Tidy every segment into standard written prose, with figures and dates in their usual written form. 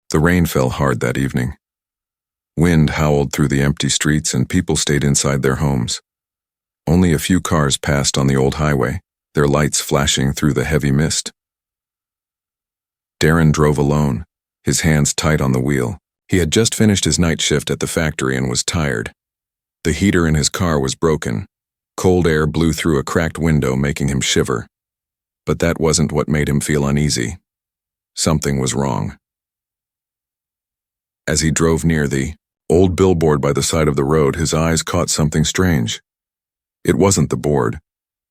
The rain fell hard that evening. Wind howled through the empty streets and people stayed inside their homes. Only a few cars passed on the old highway, their lights flashing through the heavy mist. Daren drove alone, his hands tight on the wheel. He had just finished his night shift at the factory and was tired. The heater in his car was broken. Cold air blew through a cracked window, making him shiver. But that wasn't what made him feel uneasy. Something was wrong. As he drove near the old billboard by the side of the road, his eyes caught something strange. It wasn't the board.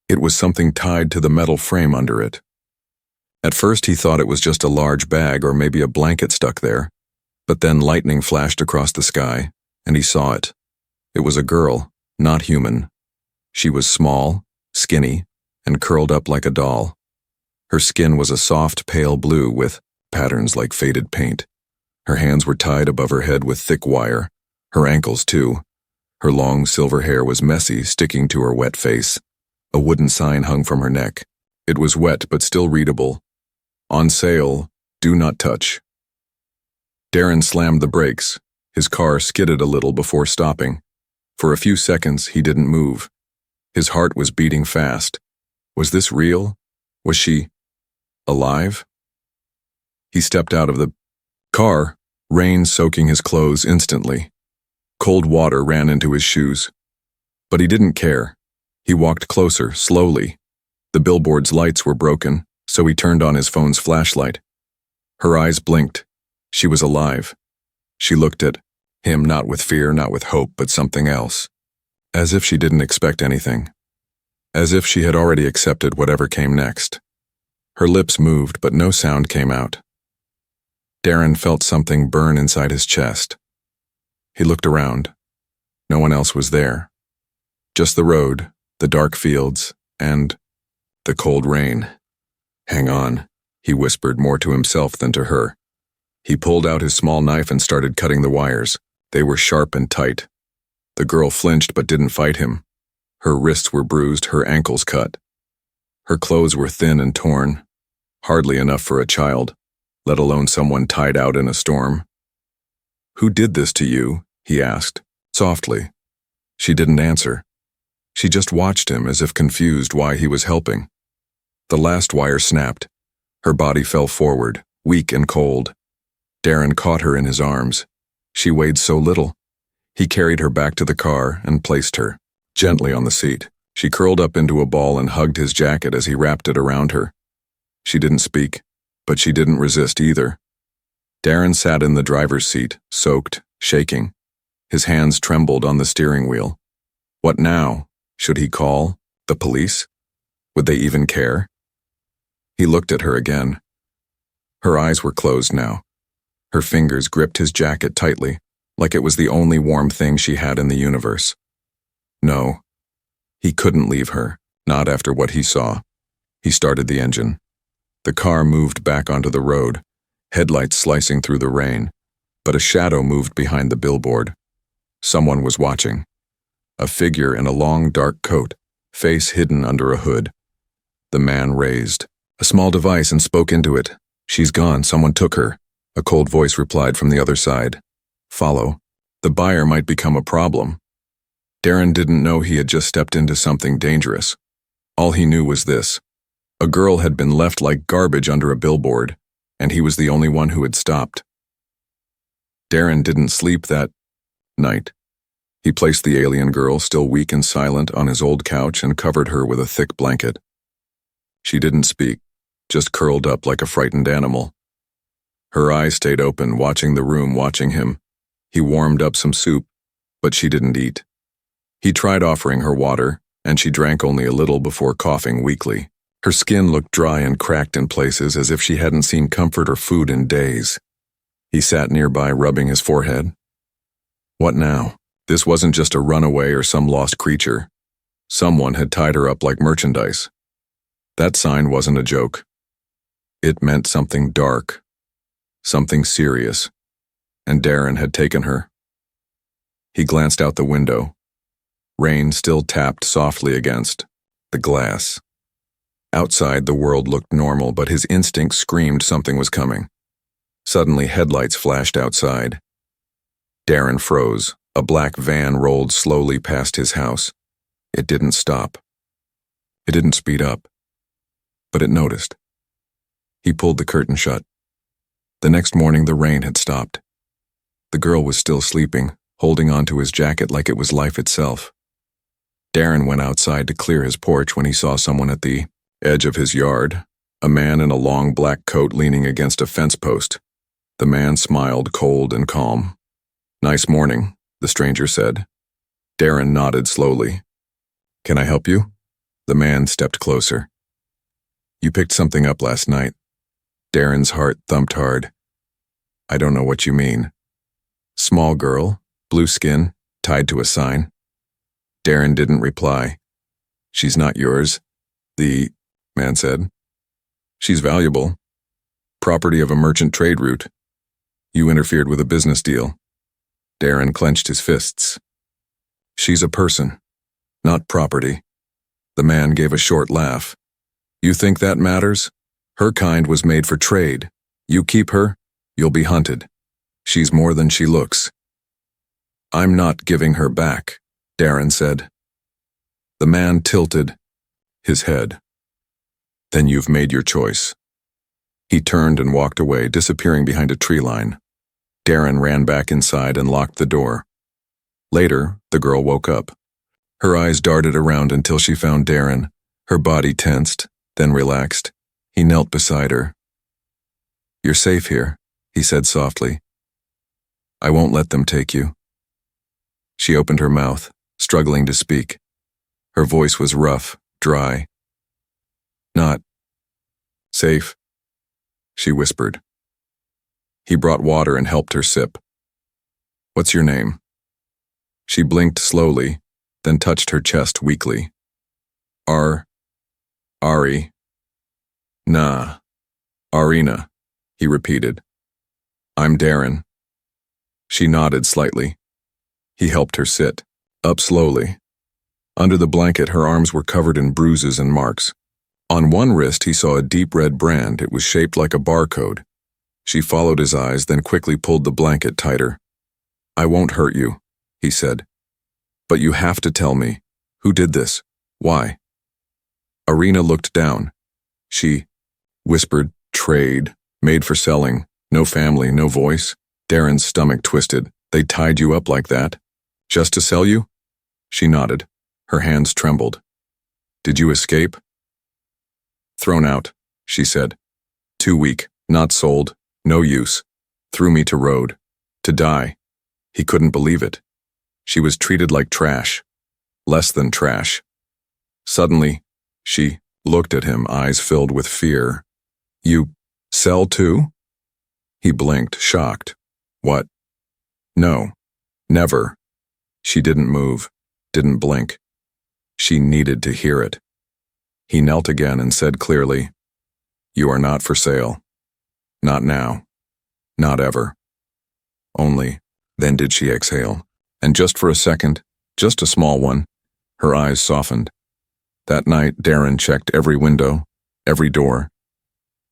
It was something tied to the metal frame under it. At first he thought it was just a large bag or maybe a blanket stuck there, but then lightning flashed across the sky, and he saw it. It was a girl, not human. She was small, skinny, and curled up like a doll. Her skin was a soft, pale blue with patterns like faded paint. Her hands were tied above her head with thick wire, her ankles too. Her long silver hair was messy, sticking to her wet face. A wooden sign hung from her neck. It was wet but still readable. On sale, do not touch. Daren slammed the brakes. His car skidded a little before stopping. For a few seconds, he didn't move. His heart was beating fast. Was this real? Was she alive? He stepped out of the car, rain soaking his clothes instantly. Cold water ran into his shoes. But he didn't care. He walked closer, slowly. The billboard's lights were broken, so he turned on his phone's flashlight. Her eyes blinked. She was alive. She looked at him not with fear, not with hope, but something else. As if she didn't expect anything. As if she had already accepted whatever came next. Her lips moved, but no sound came out. Daren felt something burn inside his chest. He looked around. No one else was there. Just the road, the dark fields, and the cold rain. Hang on, he whispered more to himself than to her. He pulled out his small knife and started cutting the wires. They were sharp and tight. The girl flinched but didn't fight him. Her wrists were bruised, her ankles cut. Her clothes were thin and torn, hardly enough for a child, let alone someone tied out in a storm. "Who did this to you?" he asked, softly. She didn't answer. She just watched him as if confused why he was helping. The last wire snapped. Her body fell forward, weak and cold. Daren caught her in his arms. She weighed so little. He carried her back to the car and placed her gently on the seat. She curled up into a ball and hugged his jacket as he wrapped it around her. She didn't speak, but she didn't resist either. Daren sat in the driver's seat, soaked, shaking. His hands trembled on the steering wheel. What now? Should he call the police? Would they even care? He looked at her again. Her eyes were closed now. Her fingers gripped his jacket tightly, like it was the only warm thing she had in the universe. No, he couldn't leave her, not after what he saw. He started the engine. The car moved back onto the road, headlights slicing through the rain, but a shadow moved behind the billboard. Someone was watching. A figure in a long, dark coat, face hidden under a hood. The man raised a small device and spoke into it. "She's gone, someone took her," a cold voice replied from the other side. "Follow. The buyer might become a problem." Daren didn't know he had just stepped into something dangerous. All he knew was this. A girl had been left like garbage under a billboard, and he was the only one who had stopped. Daren didn't sleep that night. He placed the alien girl, still weak and silent, on his old couch and covered her with a thick blanket. She didn't speak, just curled up like a frightened animal. Her eyes stayed open, watching the room, watching him. He warmed up some soup, but she didn't eat. He tried offering her water, and she drank only a little before coughing weakly. Her skin looked dry and cracked in places, as if she hadn't seen comfort or food in days. He sat nearby, rubbing his forehead. What now? This wasn't just a runaway or some lost creature. Someone had tied her up like merchandise. That sign wasn't a joke. It meant something dark, something serious, and Daren had taken her. He glanced out the window. Rain still tapped softly against the glass. Outside, the world looked normal, but his instinct screamed something was coming. Suddenly, headlights flashed outside. Daren froze. A black van rolled slowly past his house. It didn't stop. It didn't speed up. But it noticed. He pulled the curtain shut. The next morning, the rain had stopped. The girl was still sleeping, holding onto his jacket like it was life itself. Daren went outside to clear his porch when he saw someone at the edge of his yard, a man in a long black coat leaning against a fence post. The man smiled, cold and calm. "Nice morning," the stranger said. Daren nodded slowly. "Can I help you?" The man stepped closer. "You picked something up last night." Daren's heart thumped hard. "I don't know what you mean." "Small girl, blue skin, tied to a sign." Daren didn't reply. "She's not yours," the man said. "She's valuable. Property of a merchant trade route. You interfered with a business deal." Daren clenched his fists. "She's a person, not property." The man gave a short laugh. "You think that matters? Her kind was made for trade. You keep her, you'll be hunted. She's more than she looks." "I'm not giving her back," Daren said. The man tilted his head. "Then you've made your choice." He turned and walked away, disappearing behind a tree line. Daren ran back inside and locked the door. Later, the girl woke up. Her eyes darted around until she found Daren. Her body tensed, then relaxed. He knelt beside her. "You're safe here," he said softly. "I won't let them take you." She opened her mouth, struggling to speak. Her voice was rough, dry. "Not safe," she whispered. He brought water and helped her sip. "What's your name?" She blinked slowly, then touched her chest weakly. Ari. "Nah, Arena," he repeated. "I'm Daren." She nodded slightly. He helped her sit, up slowly. Under the blanket, her arms were covered in bruises and marks. On one wrist, he saw a deep red brand. It was shaped like a barcode. She followed his eyes, then quickly pulled the blanket tighter. "I won't hurt you," he said. "But you have to tell me. Who did this? Why?" Arena looked down. She whispered, "Trade, made for selling, no family, no voice." Daren's stomach twisted. "They tied you up like that? Just to sell you?" She nodded. Her hands trembled. "Did you escape?" "Thrown out," she said. "Too weak, not sold, no use. Threw me to road. To die." He couldn't believe it. She was treated like trash. Less than trash. Suddenly, she looked at him, eyes filled with fear. "You sell too?" He blinked, shocked. "What?" "No. Never." She didn't move, didn't blink. She needed to hear it. He knelt again and said clearly, "You are not for sale. Not now. Not ever." Only then did she exhale. And just for a second, just a small one, her eyes softened. That night, Daren checked every window, every door.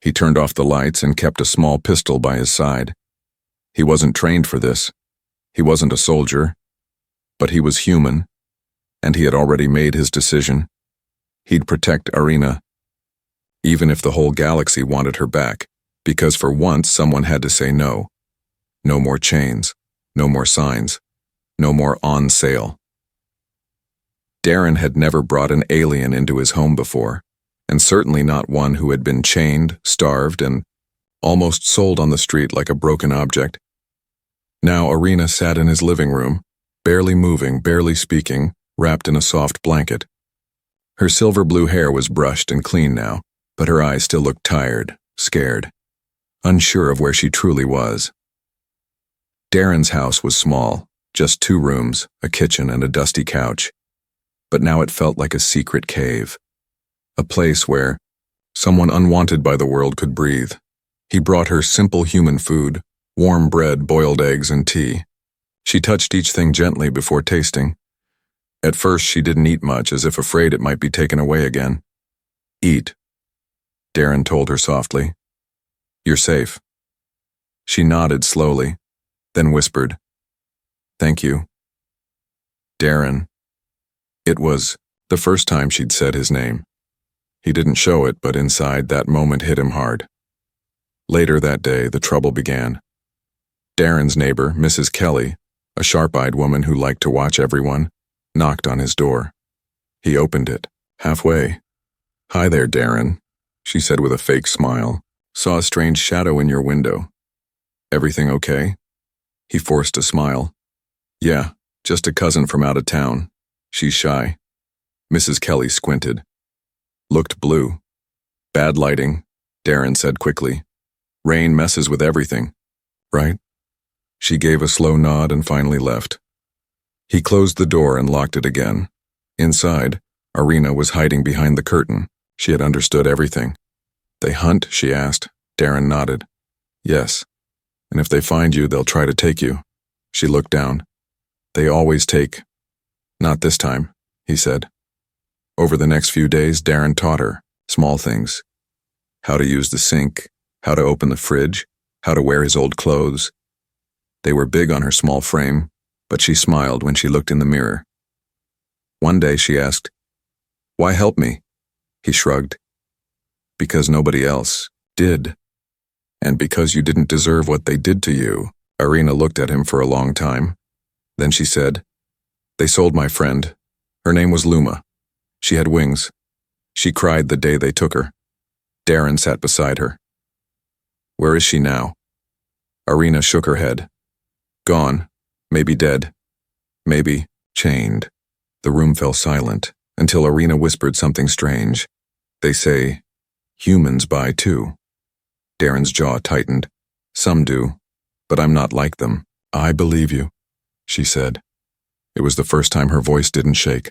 He turned off the lights and kept a small pistol by his side. He wasn't trained for this. He wasn't a soldier. But he was human, and he had already made his decision. He'd protect Arena, even if the whole galaxy wanted her back, because for once someone had to say no. No more chains, no more signs, no more on sale. Daren had never brought an alien into his home before, and certainly not one who had been chained, starved, and almost sold on the street like a broken object. Now Arena sat in his living room, barely moving, barely speaking, wrapped in a soft blanket. Her silver blue hair was brushed and clean now, but her eyes still looked tired, scared, unsure of where she truly was. Daren's house was small, just 2 rooms, a kitchen and a dusty couch. But now it felt like a secret cave, a place where someone unwanted by the world could breathe. He brought her simple human food, warm bread, boiled eggs, and tea. She touched each thing gently before tasting. At first she didn't eat much, as if afraid it might be taken away again. "Eat," Daren told her softly. "You're safe." She nodded slowly, then whispered, "Thank you." Daren. It was the first time she'd said his name. He didn't show it, but inside that moment hit him hard. Later that day, the trouble began. Daren's neighbor, Mrs. Kelly, a sharp-eyed woman who liked to watch everyone, knocked on his door. He opened it, halfway. "Hi there, Daren," she said with a fake smile. "Saw a strange shadow in your window. Everything okay?" He forced a smile. "Yeah, just a cousin from out of town. She's shy." Mrs. Kelly squinted. "Looked blue." "Bad lighting," Daren said quickly. "Rain messes with everything, right?" She gave a slow nod and finally left. He closed the door and locked it again. Inside, Irina was hiding behind the curtain. She had understood everything. "They hunt?" she asked. Daren nodded. "Yes. And if they find you, they'll try to take you." She looked down. "They always take." "Not this time," he said. Over the next few days, Daren taught her small things. How to use the sink, how to open the fridge, how to wear his old clothes. They were big on her small frame, but she smiled when she looked in the mirror. One day she asked, "Why help me?" He shrugged. "Because nobody else did. And because you didn't deserve what they did to you." Irina looked at him for a long time. Then she said, "They sold my friend. Her name was Luma. She had wings. She cried the day they took her." Daren sat beside her. "Where is she now?" Irina shook her head. "Gone. Maybe dead. Maybe chained." The room fell silent until Irina whispered something strange. "They say humans buy too." Daren's jaw tightened. "Some do, but I'm not like them." "I believe you," she said. It was the first time her voice didn't shake.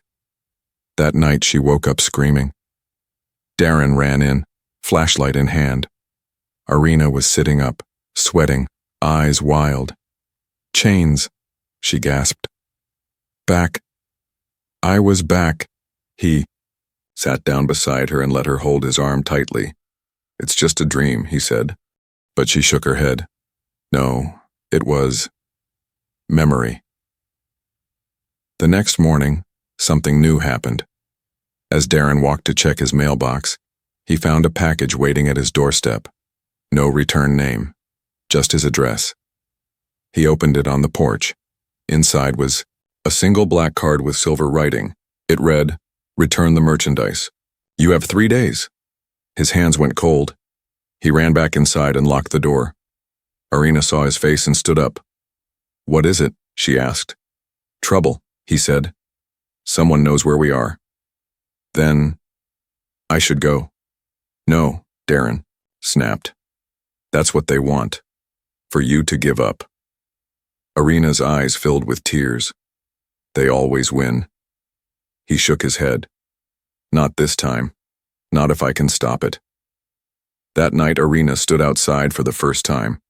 That night she woke up screaming. Daren ran in, flashlight in hand. Irina was sitting up, sweating, eyes wild. "Chains," she gasped. "Back. I was back." He sat down beside her and let her hold his arm tightly. "It's just a dream," he said. But she shook her head. "No, it was memory." The next morning, something new happened. As Daren walked to check his mailbox, he found a package waiting at his doorstep. No return name, just his address. He opened it on the porch. Inside was a single black card with silver writing. It read, "Return the merchandise. You have 3 days." His hands went cold. He ran back inside and locked the door. Irina saw his face and stood up. "What is it?" she asked. "Trouble," he said. "Someone knows where we are." "Then I should go." "No," Daren snapped. "That's what they want. For you to give up." Irina's eyes filled with tears. "They always win." He shook his head. "Not this time. Not if I can stop it." That night, Irina stood outside for the first time.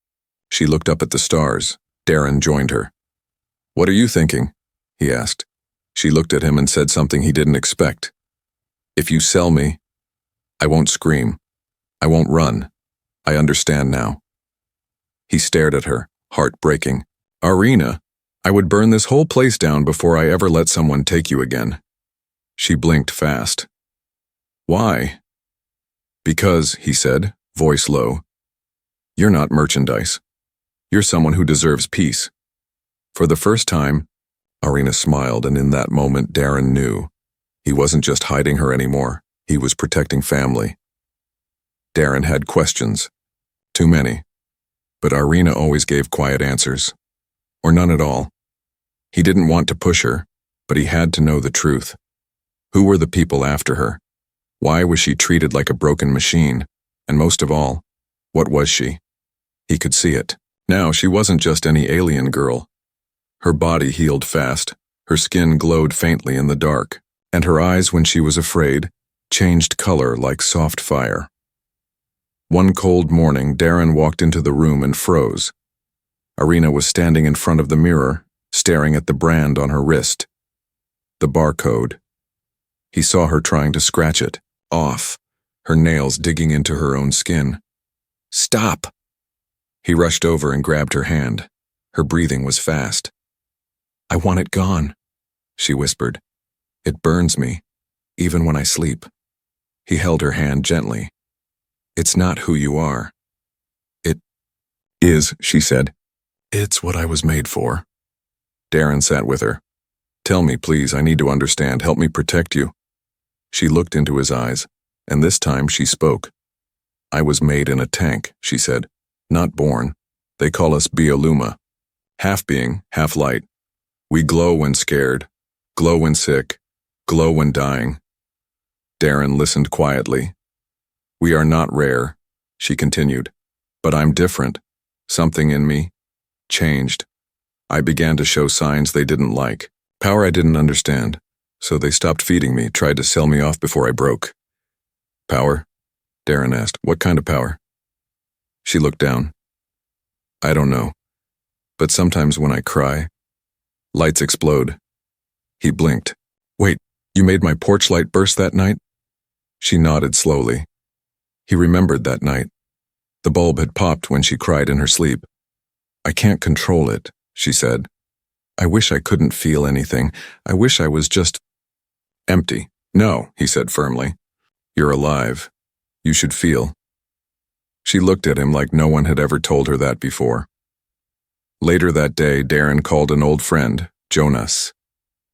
She looked up at the stars. Daren joined her. "What are you thinking?" he asked. She looked at him and said something he didn't expect. "If you sell me, I won't scream. I won't run. I understand now." He stared at her, heart breaking. "Irina, I would burn this whole place down before I ever let someone take you again." She blinked fast. "Why?" "Because," he said, voice low, "you're not merchandise. You're someone who deserves peace." For the first time, Irina smiled, and in that moment Daren knew. He wasn't just hiding her anymore. He was protecting family. Daren had questions. Too many. But Irina always gave quiet answers. Or none at all. He didn't want to push her, but he had to know the truth. Who were the people after her? Why was she treated like a broken machine? And most of all, what was she? He could see it. Now she wasn't just any alien girl. Her body healed fast, her skin glowed faintly in the dark, and her eyes, when she was afraid, changed color like soft fire. One cold morning, Daren walked into the room and froze. Irina was standing in front of the mirror, staring at the brand on her wrist. The barcode. He saw her trying to scratch it, off, her nails digging into her own skin. "Stop!" He rushed over and grabbed her hand. Her breathing was fast. "I want it gone," she whispered. "It burns me, even when I sleep." He held her hand gently. "It's not who you are." "It is," she said. "It's what I was made for." Daren sat with her. "Tell me, please, I need to understand. Help me protect you." She looked into his eyes, and this time she spoke. "I was made in a tank," she said. "Not born. They call us bioluma. Half being, half light. We glow when scared, glow when sick, glow when dying." Daren listened quietly. "We are not rare," she continued, "but I'm different. Something in me changed. I began to show signs they didn't like. Power I didn't understand. So they stopped feeding me, tried to sell me off before I broke." "Power?" Daren asked. "What kind of power?" She looked down. "I don't know. But sometimes when I cry, lights explode." He blinked. "Wait, you made my porch light burst that night?" She nodded slowly. He remembered that night. The bulb had popped when she cried in her sleep. "I can't control it," she said. "I wish I couldn't feel anything. I wish I was just empty." "No," he said firmly. "You're alive. You should feel." She looked at him like no one had ever told her that before. Later that day, Daren called an old friend, Jonas,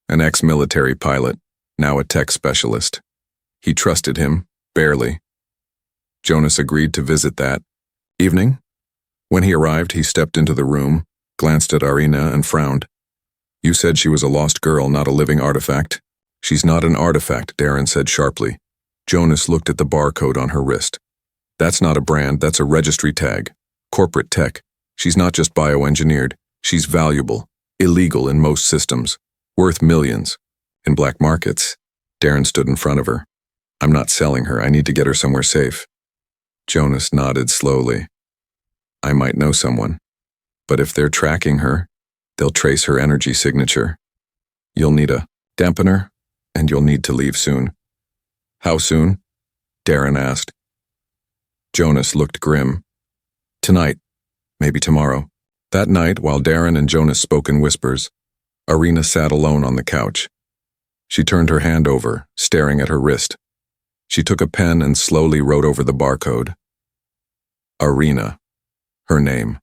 an ex-military pilot, now a tech specialist. He trusted him, barely. Jonas agreed to visit that evening. When he arrived, he stepped into the room, glanced at Arina and frowned. "You said she was a lost girl, not a living artifact." "She's not an artifact," Daren said sharply. Jonas looked at the barcode on her wrist. "That's not a brand, that's a registry tag. Corporate tech. She's not just bioengineered. She's valuable, illegal in most systems, worth millions. In black markets." Daren stood in front of her. "I'm not selling her. I need to get her somewhere safe." Jonas nodded slowly. "I might know someone. But if they're tracking her, they'll trace her energy signature. You'll need a dampener, and you'll need to leave soon." "How soon?" Daren asked. Jonas looked grim. "Tonight, maybe tomorrow." That night, while Daren and Jonas spoke in whispers, Arina sat alone on the couch. She turned her hand over, staring at her wrist. She took a pen and slowly wrote over the barcode. Arina. Her name.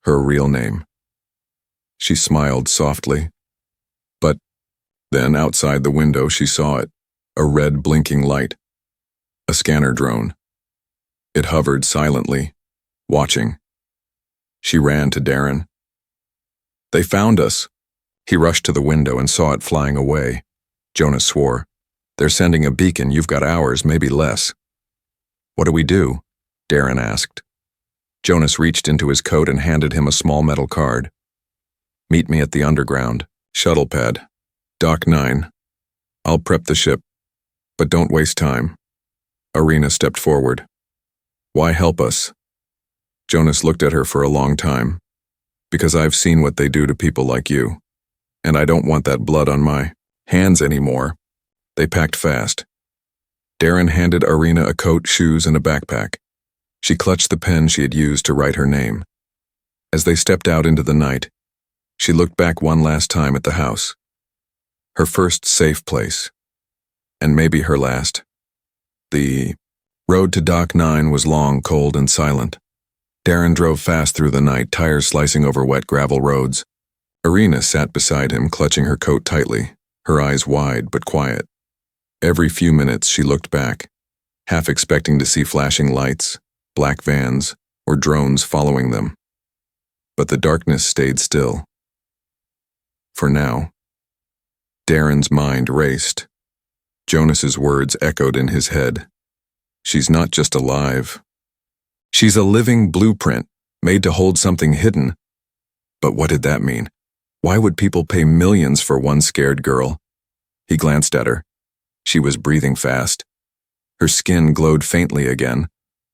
Her real name. She smiled softly. But then outside the window she saw it, a red blinking light. A scanner drone. It hovered silently, watching. She ran to Daren. "They found us." He rushed to the window and saw it flying away. Jonas swore. "They're sending a beacon. You've got hours, maybe less." "What do we do?" Daren asked. Jonas reached into his coat and handed him a small metal card. "Meet me at the underground. Shuttle pad. Dock 9. I'll prep the ship. But don't waste time." Arina stepped forward. "Why help us?" Jonas looked at her for a long time. "Because I've seen what they do to people like you. And I don't want that blood on my hands anymore." They packed fast. Daren handed Arina a coat, shoes, and a backpack. She clutched the pen she had used to write her name. As they stepped out into the night, she looked back one last time at the house. Her first safe place. And maybe her last. The road to Dock 9 was long, cold, and silent. Daren drove fast through the night, tires slicing over wet gravel roads. Arina sat beside him, clutching her coat tightly, her eyes wide but quiet. Every few minutes she looked back, half expecting to see flashing lights, black vans, or drones following them. But the darkness stayed still. For now. Daren's mind raced. Jonas's words echoed in his head. She's not just alive. She's a living blueprint, made to hold something hidden. But what did that mean? Why would people pay millions for one scared girl? He glanced at her. She was breathing fast. Her skin glowed faintly again,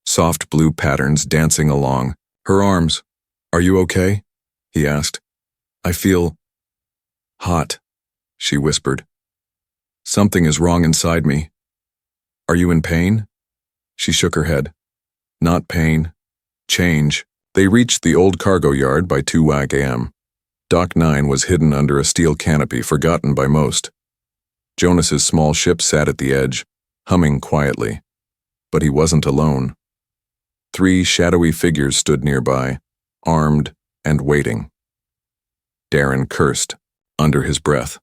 soft blue patterns dancing along. Her arms. "Are you okay?" he asked. "I feel hot," she whispered. "Something is wrong inside me." "Are you in pain?" She shook her head. "Not pain. Change. They reached the old cargo yard by 2 a.m. Dock 9 was hidden under a steel canopy forgotten by most. Jonas's small ship sat at the edge, humming quietly. But he wasn't alone. 3 shadowy figures stood nearby, armed and waiting. Daren cursed, under his breath.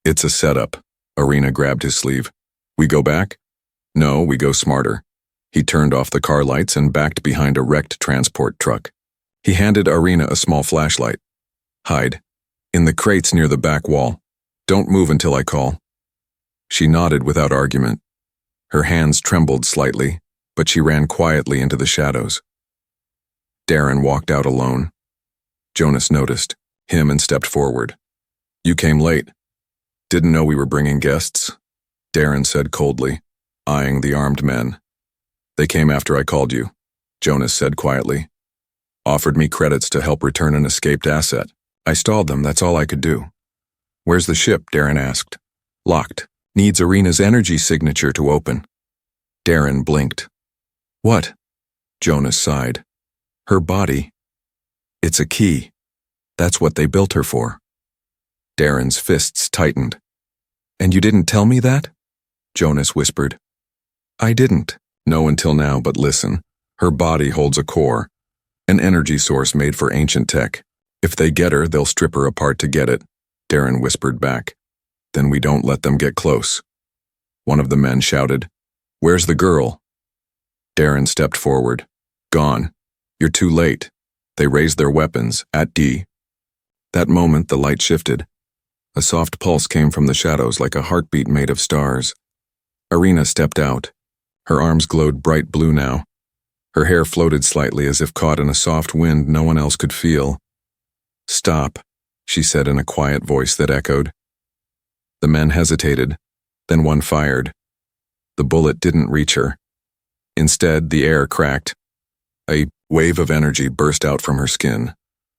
"It's a setup." Arena grabbed his sleeve. "We go back?" "No, we go smarter." He turned off the car lights and backed behind a wrecked transport truck. He handed Arena a small flashlight. "Hide. In the crates near the back wall. Don't move until I call." She nodded without argument. Her hands trembled slightly, but she ran quietly into the shadows. Daren walked out alone. Jonas noticed him and stepped forward. "You came late." "Didn't know we were bringing guests," Daren said coldly, eyeing the armed men. "They came after I called you," Jonas said quietly. "Offered me credits to help return an escaped asset. I stalled them, that's all I could do." "Where's the ship?" Daren asked. "Locked. Needs Arena's energy signature to open." Daren blinked. "What?" Jonas sighed. "Her body. It's a key. That's what they built her for." Daren's fists tightened. "And you didn't tell me that?" Jonas whispered. "I didn't know until now, but listen. Her body holds a core, an energy source made for ancient tech. If they get her, they'll strip her apart to get it," Daren whispered back. "Then we don't let them get close." One of the men shouted, "Where's the girl?" Daren stepped forward. "Gone. You're too late." They raised their weapons, at D. That moment the light shifted. A soft pulse came from the shadows like a heartbeat made of stars. Arena stepped out. Her arms glowed bright blue now. Her hair floated slightly as if caught in a soft wind no one else could feel. "Stop," she said in a quiet voice that echoed. The men hesitated, then one fired. The bullet didn't reach her. Instead, the air cracked. A wave of energy burst out from her skin.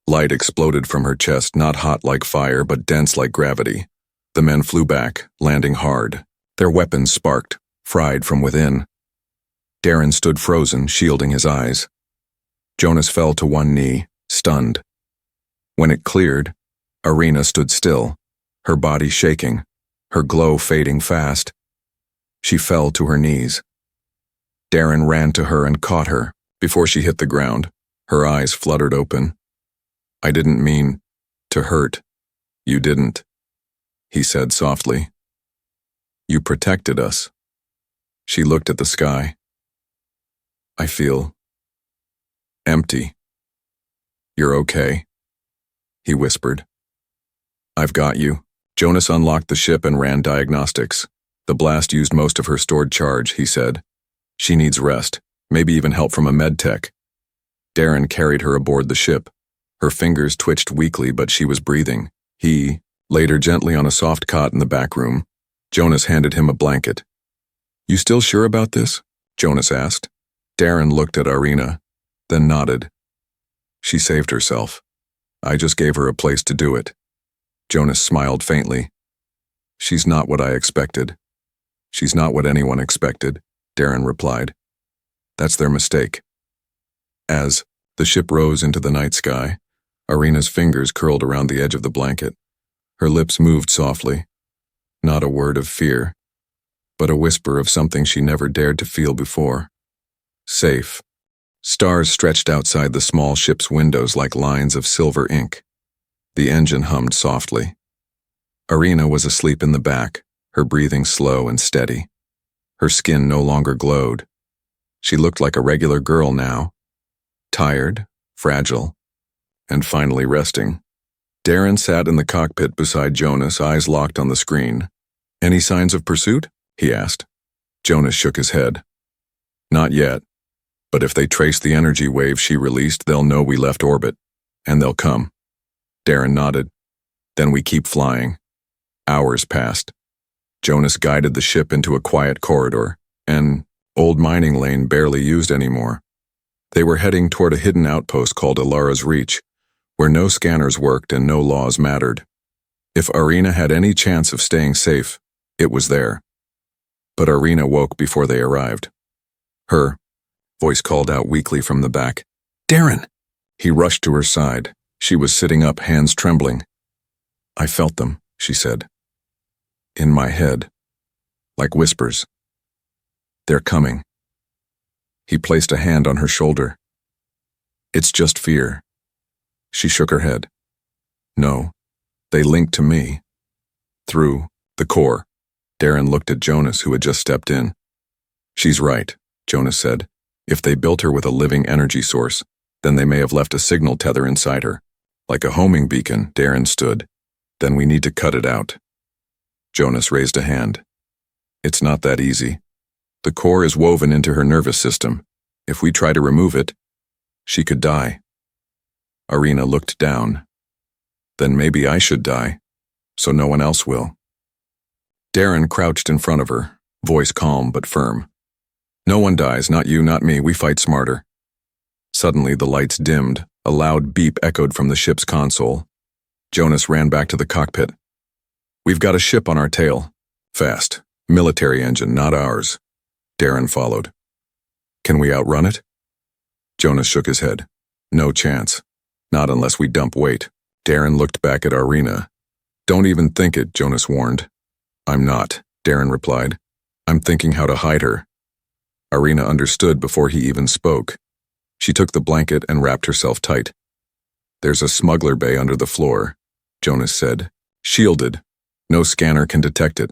Light exploded from her chest, not hot like fire, but dense like gravity. The men flew back, landing hard. Their weapons sparked, fried from within. Daren stood frozen, shielding his eyes. Jonas fell to one knee, stunned. When it cleared, Arena stood still, her body shaking, her glow fading fast. She fell to her knees. Daren ran to her and caught her. Before she hit the ground, her eyes fluttered open. "I didn't mean to hurt. You didn't," he said softly. "You protected us." She looked at the sky. "I feel empty." "You're okay," he whispered. "I've got you." Jonas unlocked the ship and ran diagnostics. "The blast used most of her stored charge," he said. "She needs rest, maybe even help from a med tech." Daren carried her aboard the ship. Her fingers twitched weakly, but she was breathing. He laid her gently on a soft cot in the back room. Jonas handed him a blanket. "You still sure about this?" Jonas asked. Daren looked at Arena, then nodded. "She saved herself. I just gave her a place to do it." Jonas smiled faintly. "She's not what I expected." "She's not what anyone expected," Daren replied. "That's their mistake." As the ship rose into the night sky, Arena's fingers curled around the edge of the blanket. Her lips moved softly. Not a word of fear, but a whisper of something she never dared to feel before. Safe. Stars stretched outside the small ship's windows like lines of silver ink. The engine hummed softly. Arena was asleep in the back, her breathing slow and steady. Her skin no longer glowed. She looked like a regular girl now, tired, fragile, and finally resting. Daren sat in the cockpit beside Jonas, eyes locked on the screen. "Any signs of pursuit?" he asked. Jonas shook his head. "Not yet, but if they trace the energy wave she released, they'll know we left orbit, and they'll come." Daren nodded. "Then we keep flying." Hours passed. Jonas guided the ship into a quiet corridor, an old mining lane barely used anymore. They were heading toward a hidden outpost called Ilara's Reach, where no scanners worked and no laws mattered. If Arena had any chance of staying safe, it was there. But Arena woke before they arrived. Her voice called out weakly from the back. "Daren!" He rushed to her side. She was sitting up, hands trembling. "I felt them," she said. "In my head. Like whispers. They're coming." He placed a hand on her shoulder. "It's just fear." She shook her head. "No, they link to me. Through the core." Daren looked at Jonas, who had just stepped in. "She's right," Jonas said. "If they built her with a living energy source, then they may have left a signal tether inside her. Like a homing beacon," Daren stood. "Then we need to cut it out." Jonas raised a hand. "It's not that easy. The core is woven into her nervous system. If we try to remove it, she could die." Arena looked down. "Then maybe I should die, so no one else will." Daren crouched in front of her, voice calm but firm. "No one dies, not you, not me, we fight smarter." Suddenly the lights dimmed, a loud beep echoed from the ship's console. Jonas ran back to the cockpit. "We've got a ship on our tail. Fast. Military engine, not ours." Daren followed. "Can we outrun it?" Jonas shook his head. "No chance. Not unless we dump weight." Daren looked back at Arena. "Don't even think it," Jonas warned. "I'm not," Daren replied. "I'm thinking how to hide her." Arena understood before he even spoke. She took the blanket and wrapped herself tight. "There's a smuggler bay under the floor," Jonas said. "Shielded. No scanner can detect it.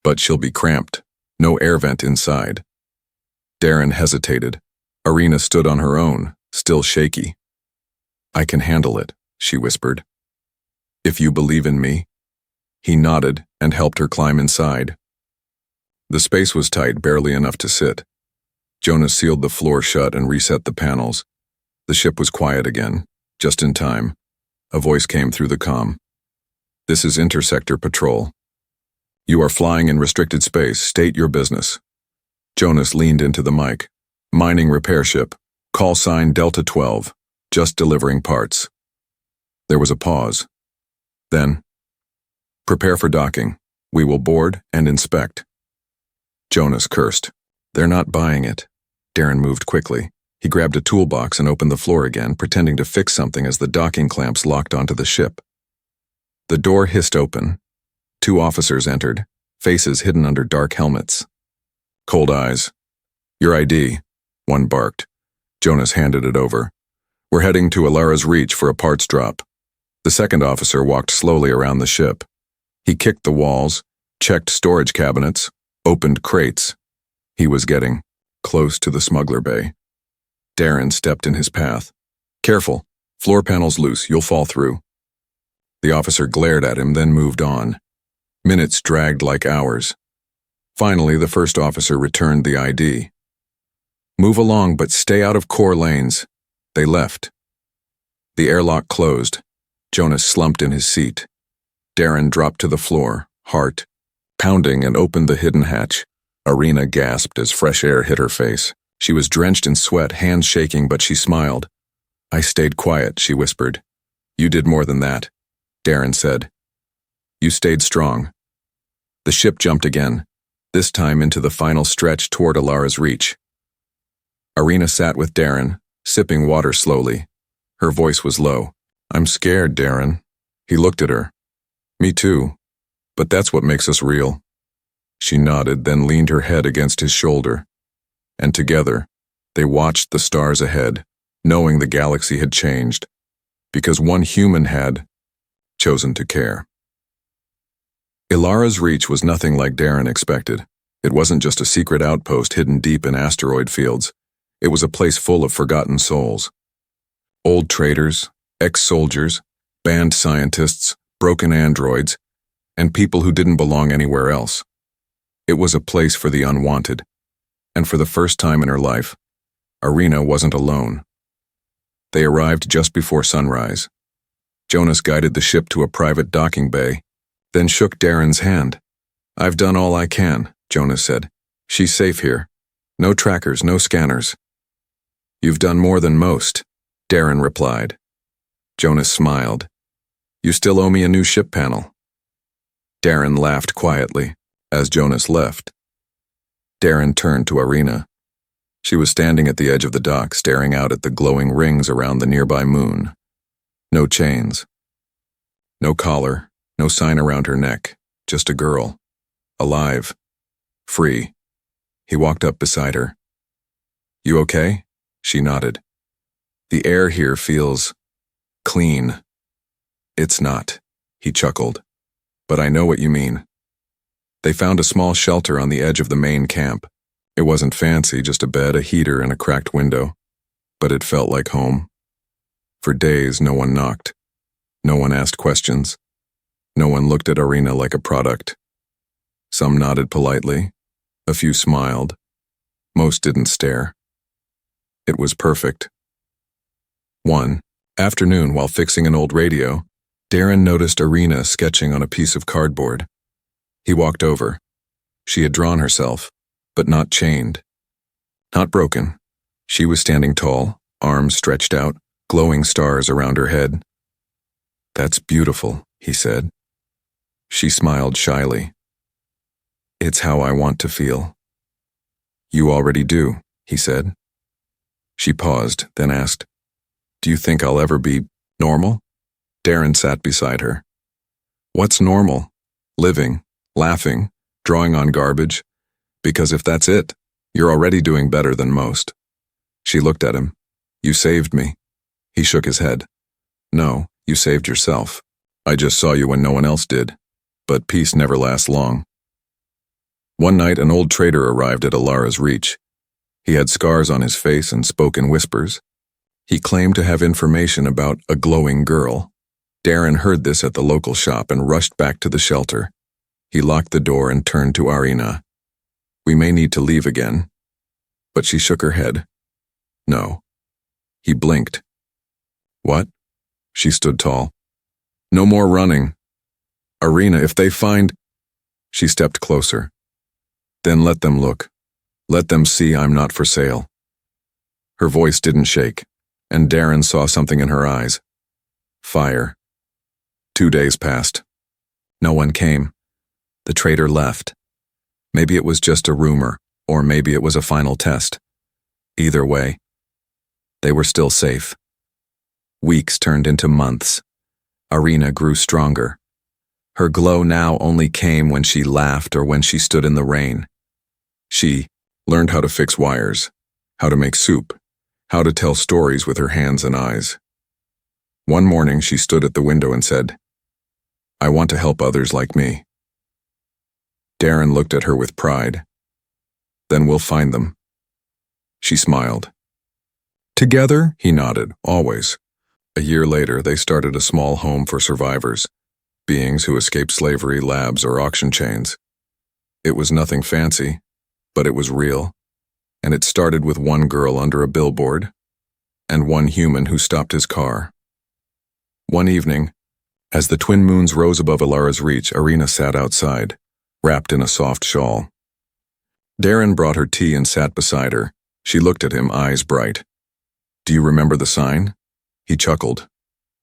But she'll be cramped. No air vent inside." Daren hesitated. Arena stood on her own, still shaky. "I can handle it," she whispered. "If you believe in me." He nodded and helped her climb inside. The space was tight, barely enough to sit. Jonas sealed the floor shut and reset the panels. The ship was quiet again, just in time. A voice came through the comm. "This is Intersector Patrol. You are flying in restricted space. State your business." Jonas leaned into the mic. "Mining repair ship. Call sign Delta 12. Just delivering parts." There was a pause. Then, "Prepare for docking. We will board and inspect." Jonas cursed. "They're not buying it." Daren moved quickly. He grabbed a toolbox and opened the floor again, pretending to fix something as the docking clamps locked onto the ship. The door hissed open. 2 officers entered, faces hidden under dark helmets. Cold eyes. "Your ID," one barked. Jonas handed it over. "We're heading to Alara's Reach for a parts drop." The second officer walked slowly around the ship. He kicked the walls, checked storage cabinets, opened crates. He was getting close to the smuggler bay. Daren stepped in his path. "Careful, floor panels loose, you'll fall through." The officer glared at him, then moved on. Minutes dragged like hours. Finally, the first officer returned the ID. "Move along, but stay out of core lanes." They left. The airlock closed. Jonas slumped in his seat. Daren dropped to the floor, heart pounding, and opened the hidden hatch. Arena gasped as fresh air hit her face. She was drenched in sweat, hands shaking, but she smiled. "I stayed quiet," she whispered. "You did more than that," Daren said. "You stayed strong." The ship jumped again, this time into the final stretch toward Alara's Reach. Arena sat with Daren, sipping water slowly. Her voice was low. "I'm scared, Daren." He looked at her. "Me too. But that's what makes us real." She nodded, then leaned her head against his shoulder. And together, they watched the stars ahead, knowing the galaxy had changed, because one human had chosen to care. Alara's Reach was nothing like Daren expected. It wasn't just a secret outpost hidden deep in asteroid fields. It was a place full of forgotten souls. Old traders, ex-soldiers, banned scientists, broken androids, and people who didn't belong anywhere else. It was a place for the unwanted, and for the first time in her life, Arena wasn't alone. They arrived just before sunrise. Jonas guided the ship to a private docking bay, then shook Daren's hand. "I've done all I can," Jonas said. "She's safe here. No trackers, no scanners." "You've done more than most," Daren replied. Jonas smiled. "You still owe me a new ship panel." Daren laughed quietly as Jonas left. Daren turned to Arena. She was standing at the edge of the dock, staring out at the glowing rings around the nearby moon. No chains. No collar, no sign around her neck, just a girl. Alive. Free. He walked up beside her. "You okay?" She nodded. "The air here feels clean." "It's not," he chuckled. "But I know what you mean." They found a small shelter on the edge of the main camp. It wasn't fancy, just a bed, a heater, and a cracked window. But it felt like home. For days, no one knocked. No one asked questions. No one looked at Arena like a product. Some nodded politely. A few smiled. Most didn't stare. It was perfect. One afternoon, while fixing an old radio, Daren noticed Arena sketching on a piece of cardboard. He walked over. She had drawn herself, but not chained. Not broken. She was standing tall, arms stretched out, glowing stars around her head. "That's beautiful," he said. She smiled shyly. "It's how I want to feel." "You already do," he said. She paused, then asked, "Do you think I'll ever be normal?" Daren sat beside her. "What's normal? Living, laughing, drawing on garbage? Because if that's it, you're already doing better than most." She looked at him. "You saved me." He shook his head. "No, you saved yourself. I just saw you when no one else did. But peace never lasts long." One night, an old trader arrived at Alara's Reach. He had scars on his face and spoke in whispers. He claimed to have information about a glowing girl. Daren heard this at the local shop and rushed back to the shelter. He locked the door and turned to Arena. "We may need to leave again." But she shook her head. "No." He blinked. "What?" She stood tall. "No more running. Arena, if they find—" She stepped closer. "Then let them look. Let them see I'm not for sale." Her voice didn't shake, and Daren saw something in her eyes. Fire. 2 days passed. No one came. The trader left. Maybe it was just a rumor, or maybe it was a final test. Either way, they were still safe. Weeks turned into months. Arena grew stronger. Her glow now only came when she laughed or when she stood in the rain. She learned how to fix wires, how to make soup, how to tell stories with her hands and eyes. One morning she stood at the window and said, "I want to help others like me." Daren looked at her with pride. "Then we'll find them." She smiled. "Together?" He nodded, "always." A year later, they started a small home for survivors, beings who escaped slavery, labs, or auction chains. It was nothing fancy, but it was real, and it started with one girl under a billboard, and one human who stopped his car. One evening, as the twin moons rose above Alara's Reach, Arena sat outside, wrapped in a soft shawl. Daren brought her tea and sat beside her. She looked at him, eyes bright. "Do you remember the sign?" He chuckled.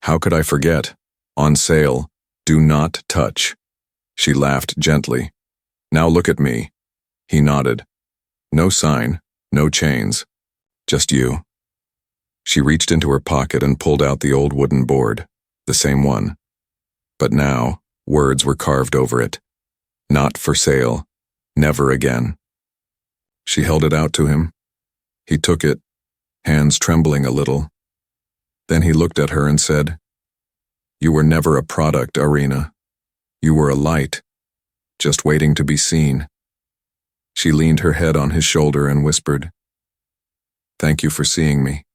"How could I forget? On sale. Do not touch." She laughed gently. "Now look at me." He nodded. "No sign, no chains. Just you." She reached into her pocket and pulled out the old wooden board, the same one. But now, words were carved over it. Not for sale. Never again. She held it out to him. He took it, hands trembling a little. Then he looked at her and said, "You were never a product, Arena. You were a light, just waiting to be seen." She leaned her head on his shoulder and whispered, "Thank you for seeing me."